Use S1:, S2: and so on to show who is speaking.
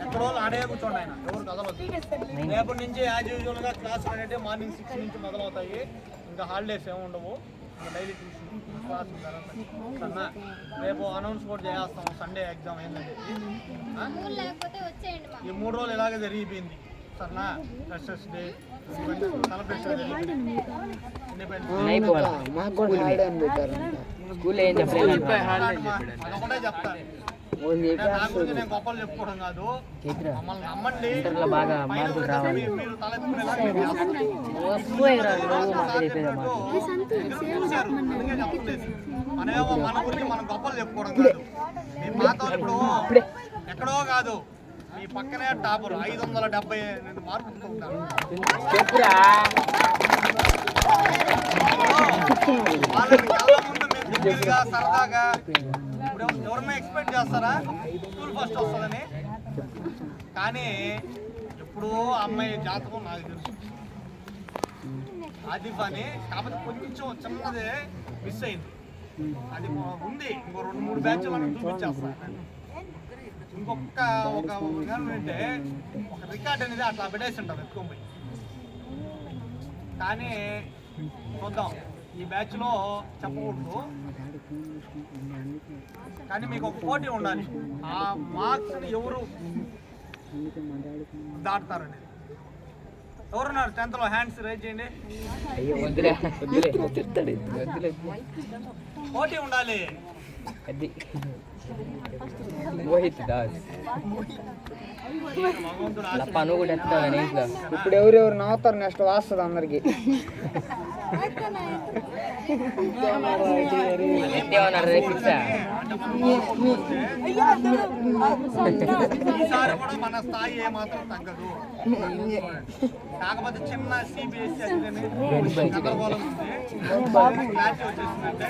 S1: ఎక్కడో ఆడే కూర్చోండి ఆయన ఎవరు కదలొద్దు. రేపటి నుంచి యాజ్ యూజువల్గా క్లాసులు అనేవి మార్నింగ్ 6 నుంచి మొదలవుతాయి. ఇంకా హాలిడేస్ ఏమి ఉండవు. ఇంకా డైలీ ట్యూషన్ క్లాస్ సరేనా. రేపు అనౌన్స్ కూడా చేస్తాం సండే ఎగ్జామ్ ఏంటంటే. ఈ 3 రోజులు ఇలాగే జరిగిపోయింది సరేనా. ఫ్రెషర్స్ డే సెలబ్రేషన్ అదొకటే చెప్తాను. నేను గొప్పలు చెప్పుకోవడం కాదు, మమ్మల్ని నమ్మండి. మీరు మనమేమో మన గురించి మనం గొప్పలు చెప్పుకోవడం కాదు. మీ పాత ఇప్పుడు ఎక్కడో కాదు, మీ పక్కనే టాపర్ 572 మార్కులతో ఉంటారు. వాళ్ళని చాలా ముందు మీరు సరదాగా ఇప్పుడు ఎవరన్నా ఎక్స్పెక్ట్ చేస్తారా స్కూల్ ఫస్ట్ వస్తుందని? కానీ ఎప్పుడో అమ్మాయి జాతకం నాకు తెలుసు ఆదిఫ్ అని. కాకపోతే కొంచెం చిన్నది మిస్ అయింది. అది ఉంది, ఇంకో 2-3 బ్యాచ్లు మనం చూపించేస్తాను. ఇంకొక ఒక అంటే ఒక రికార్డ్ అనేది అట్లా పెట్టేసి ఉంటారు ఎక్కువ పోయి. కానీ చూద్దాం, ఈ బ్యాచ్లో చెప్పకూడదు. కానీ మీకు ఒక పోటీ ఉండాలి, ఆ మార్క్స్ని ఎవరు దాటుతారనేది. ఎవరున్నారు 10th లో హ్యాండ్స్ రైజ్ చేయండి. పోటీ ఉండాలి.
S2: ఇప్పుడు ఎవరెవరు నవ్వుతారు నెక్స్ట్ వస్తుంది అందరికి.
S1: ఈసారి కూడా మన స్థాయి ఏమాత్రం తగ్గదు. కాకపోతే చిన్న సిబిఎస్ఈ గందరగోళం ఉంది. క్లారిటీ వచ్చేసిందంటే